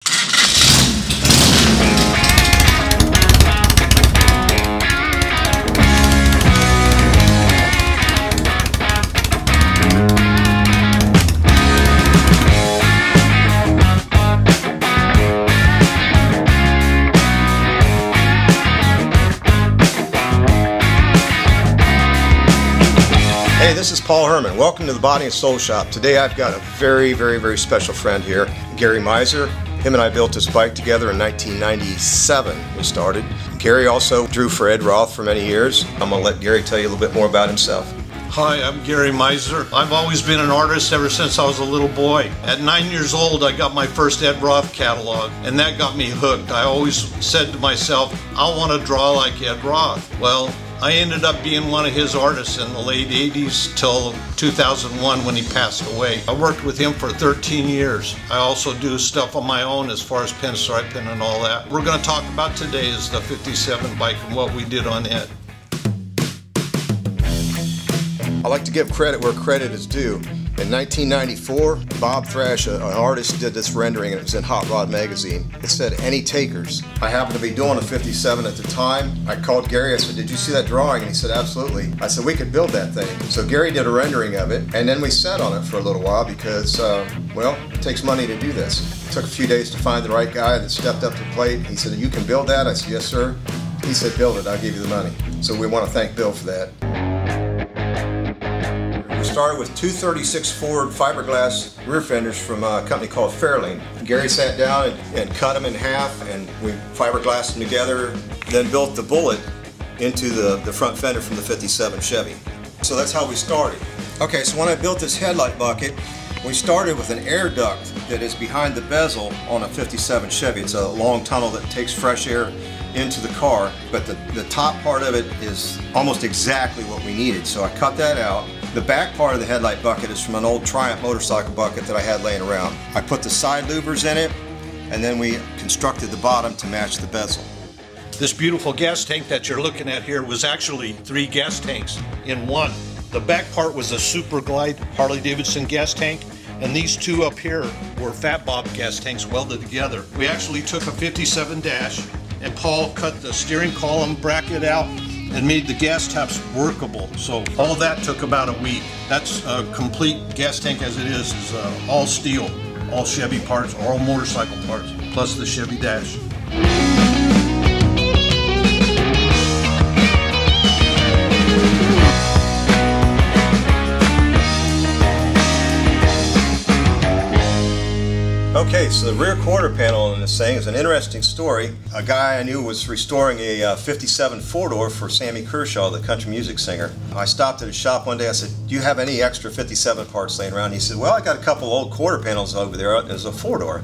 Hey, this is Paul Herman. Welcome to the Body and Soul Shop. Today I've got a very special friend here, Gary Mizar. Him and I built this bike together in 1997 we started. Gary also drew for Ed Roth for many years. I'm going to let Gary tell you a little bit more about himself. Hi, I'm Gary Mizar. I've always been an artist ever since I was a little boy. At 9 years old, I got my first Ed Roth catalog, and that got me hooked. I always said to myself, I want to draw like Ed Roth. Well, I ended up being one of his artists in the late 80s till 2001 when he passed away. I worked with him for 13 years. I also do stuff on my own as far as pinstriping and all that. We're going to talk about today is the 57 bike and what we did on it. I like to give credit where credit is due. In 1994, Bob Thrash, an artist, did this rendering and it was in Hot Rod magazine. It said, "Any takers?" I happened to be doing a 57 at the time. I called Gary, I said, "Did you see that drawing?" And he said, "Absolutely." I said, "We could build that thing." So Gary did a rendering of it, and then we sat on it for a little while because, well, it takes money to do this. It took a few days to find the right guy that stepped up to the plate. He said, "You can build that?" I said, "Yes, sir." He said, "Build it, I'll give you the money." So we want to thank Bill for that. We started with 236 Ford fiberglass rear fenders from a company called Fairlane. Gary sat down and cut them in half, and we fiberglassed them together, then built the bullet into the front fender from the 57 Chevy. So that's how we started. Okay, so when I built this headlight bucket, we started with an air duct that is behind the bezel on a 57 Chevy. It's a long tunnel that takes fresh air into the car, but the top part of it is almost exactly what we needed, so I cut that out. The back part of the headlight bucket is from an old Triumph motorcycle bucket that I had laying around. I put the side louvers in it, and then we constructed the bottom to match the bezel. This beautiful gas tank that you're looking at here was actually 3 gas tanks in one. The back part was a Super Glide Harley-Davidson gas tank, and these two up here were Fat Bob gas tanks welded together. We actually took a 57 dash, and Paul cut the steering column bracket out and made the gas taps workable. So all that took about a week. That's a complete gas tank as it is all steel, all Chevy parts, all motorcycle parts, plus the Chevy dash. Okay, so the rear quarter panel in this thing is an interesting story. A guy I knew was restoring a 57 four-door for Sammy Kershaw, the country music singer. I stopped at his shop one day. I said, "Do you have any extra 57 parts laying around?" He said, "Well, I got a couple old quarter panels over there as a four-door."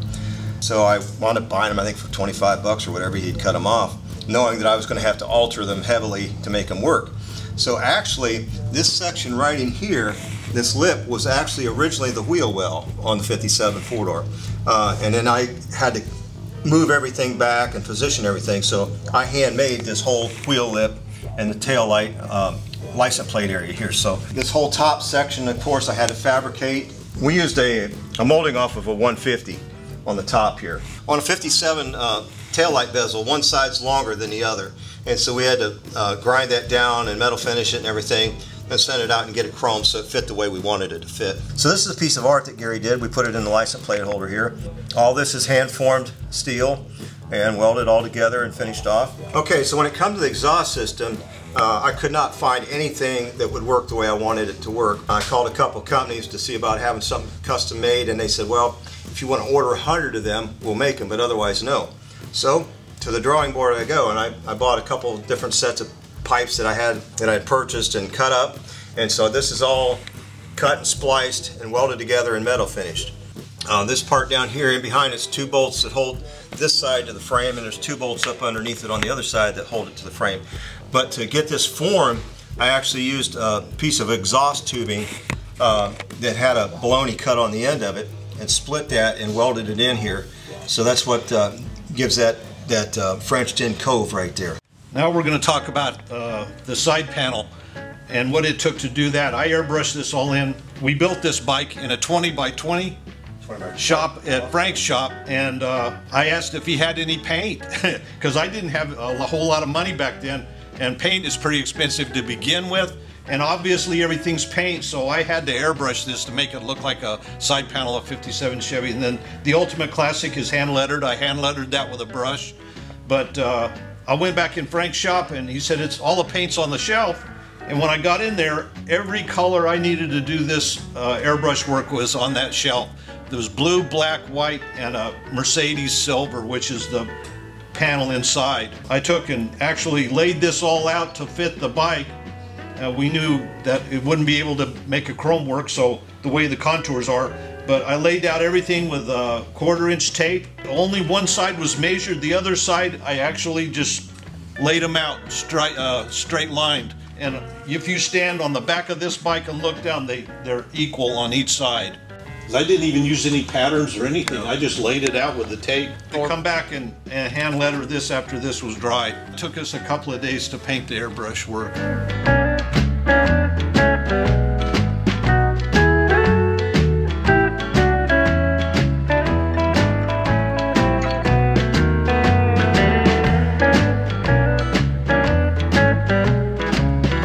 So I wound up buying them, I think, for 25 bucks or whatever. He'd cut them off, knowing that I was going to have to alter them heavily to make them work. So actually, this section right in here, this lip, was actually originally the wheel well on the 57 four-door. And then I had to move everything back and position everything, so I hand-made this whole wheel lip and the tail light license plate area here. So this whole top section, of course, I had to fabricate. We used a molding off of a 150 on the top here. On a 57 tail light bezel, one side's longer than the other, and so we had to grind that down and metal finish it and everything, and send it out and get it chromed so it fit the way we wanted it to fit. So this is a piece of art that Gary did. We put it in the license plate holder here. All this is hand-formed steel and welded all together and finished off. Okay, so when it comes to the exhaust system, I could not find anything that would work the way I wanted it to work. I called a couple companies to see about having something custom made, and they said, "Well, if you want to order 100 of them, we'll make them, but otherwise no." So to the drawing board I go, and I bought a couple different sets of pipes that I had purchased and cut up, and so this is all cut and spliced and welded together and metal finished. This part down here and behind it's 2 bolts that hold this side to the frame, and there's 2 bolts up underneath it on the other side that hold it to the frame. But to get this form, I actually used a piece of exhaust tubing that had a baloney cut on the end of it, and split that and welded it in here. So that's what gives that Frenched in cove right there. Now we're going to talk about the side panel and what it took to do that. I airbrushed this all in. We built this bike in a 20 by 20 shop at Frank's shop, and I asked if he had any paint because I didn't have a whole lot of money back then, and paint is pretty expensive to begin with, and obviously everything's paint, so I had to airbrush this to make it look like a side panel of 57 Chevy. And then the ultimate classic is hand lettered. I hand lettered that with a brush, but I went back in Frank's shop and he said it's all the paint's on the shelf. And when I got in there, every color I needed to do this airbrush work was on that shelf. There was blue, black, white, and a Mercedes silver, which is the panel inside. I took and actually laid this all out to fit the bike. We knew that it wouldn't be able to make a chrome work, so the way the contours are, but I laid out everything with a 1/4-inch tape. Only one side was measured. The other side, I actually just laid them out straight lined. And if you stand on the back of this bike and look down, they're equal on each side. I didn't even use any patterns or anything. I just laid it out with the tape. I come back and hand letter this after this was dry. It took us a couple of days to paint the airbrush work.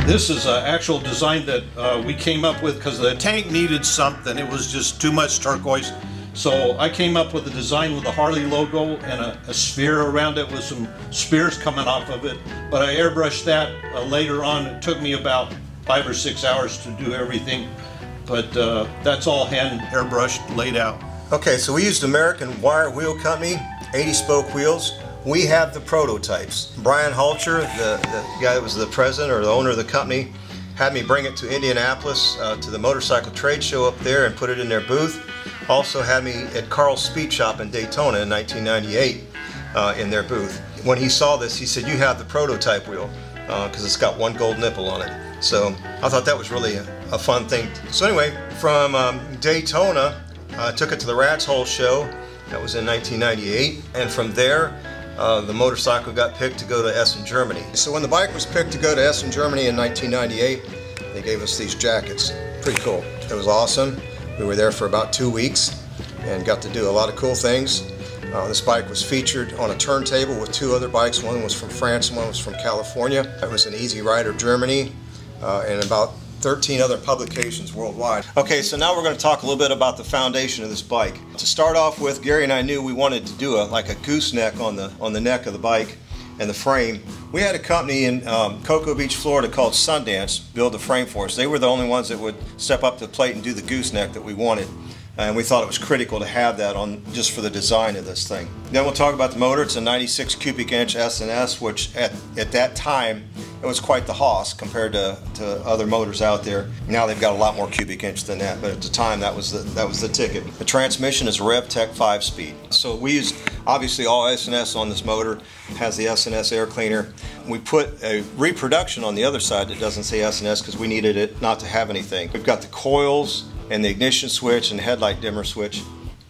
This is an actual design that we came up with because the tank needed something. It was just too much turquoise. So I came up with a design with the Harley logo and a sphere around it with some spears coming off of it. But I airbrushed that later on. It took me about 5 or 6 hours to do everything. But that's all hand airbrushed, laid out. Okay, so we used American Wire Wheel Company, 80-spoke wheels. We have the prototypes. Brian Halcher, the guy that was the president or the owner of the company, had me bring it to Indianapolis to the motorcycle trade show up there and put it in their booth. Also had me at Carl's Speed Shop in Daytona in 1998 in their booth. When he saw this, he said, "You have the prototype wheel," because it's got one gold nipple on it. So I thought that was really a fun thing. So anyway, from Daytona, I took it to the Rat's Hole show. That was in 1998, and from there, the motorcycle got picked to go to Essen, Germany. So when the bike was picked to go to Essen, Germany in 1998, they gave us these jackets. Pretty cool. It was awesome. We were there for about 2 weeks and got to do a lot of cool things. This bike was featured on a turntable with 2 other bikes. One was from France and one was from California. It was an Easy Rider Germany and about 13 other publications worldwide. Okay, so now we're going to talk a little bit about the foundation of this bike. To start off with, Gary and I knew we wanted to do like a gooseneck on the neck of the bike and the frame. We had a company in Cocoa Beach, Florida called Sundance build the frame for us. They were the only ones that would step up to the plate and do the gooseneck that we wanted. And we thought it was critical to have that on just for the design of this thing. Then we'll talk about the motor. It's a 96 cubic inch S&S, which at that time, it was quite the hoss compared to other motors out there. Now they've got a lot more cubic inch than that, but at the time that was the ticket. The transmission is a RevTech 5-speed. So we used obviously all S&S on this motor. It has the S&S air cleaner. We put a reproduction on the other side that doesn't say S&S because we needed it not to have anything. We've got the coils and the ignition switch and headlight dimmer switch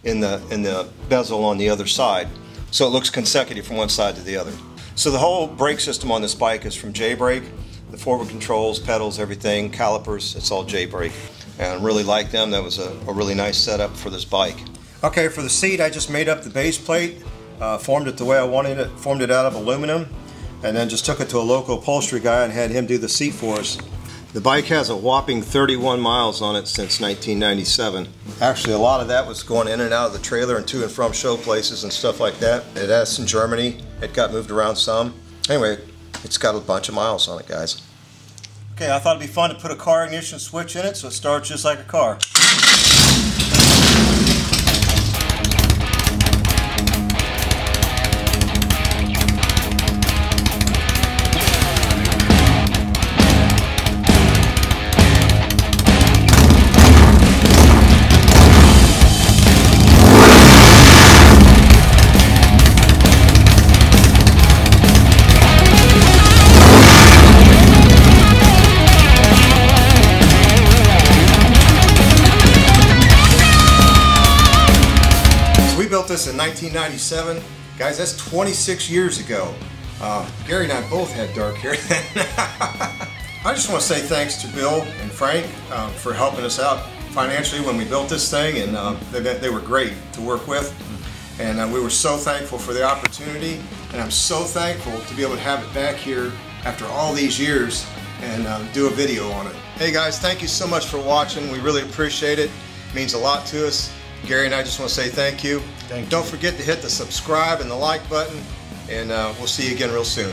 in the bezel on the other side. So it looks consecutive from one side to the other. So the whole brake system on this bike is from J-Brake. The forward controls, pedals, everything, calipers, it's all J-Brake. And I really like them. That was a really nice setup for this bike. Okay, for the seat I just made up the base plate, formed it the way I wanted it, formed it out of aluminum, and then just took it to a local upholstery guy and had him do the seat for us. The bike has a whopping 31 miles on it since 1997. Actually, a lot of that was going in and out of the trailer and to and from show places and stuff like that. At Essen, Germany, it got moved around some. Anyway, it's got a bunch of miles on it, guys. Okay, I thought it'd be fun to put a car ignition switch in it so it starts just like a car. This in 1997. Guys, that's 26 years ago. Gary and I both had dark hair then. I just want to say thanks to Bill and Frank for helping us out financially when we built this thing, and they were great to work with. And we were so thankful for the opportunity, and I'm so thankful to be able to have it back here after all these years and do a video on it. Hey guys, thank you so much for watching. We really appreciate it. It means a lot to us. Gary and I just want to say thank you. Don't forget to hit the subscribe and the like button, and we'll see you again real soon.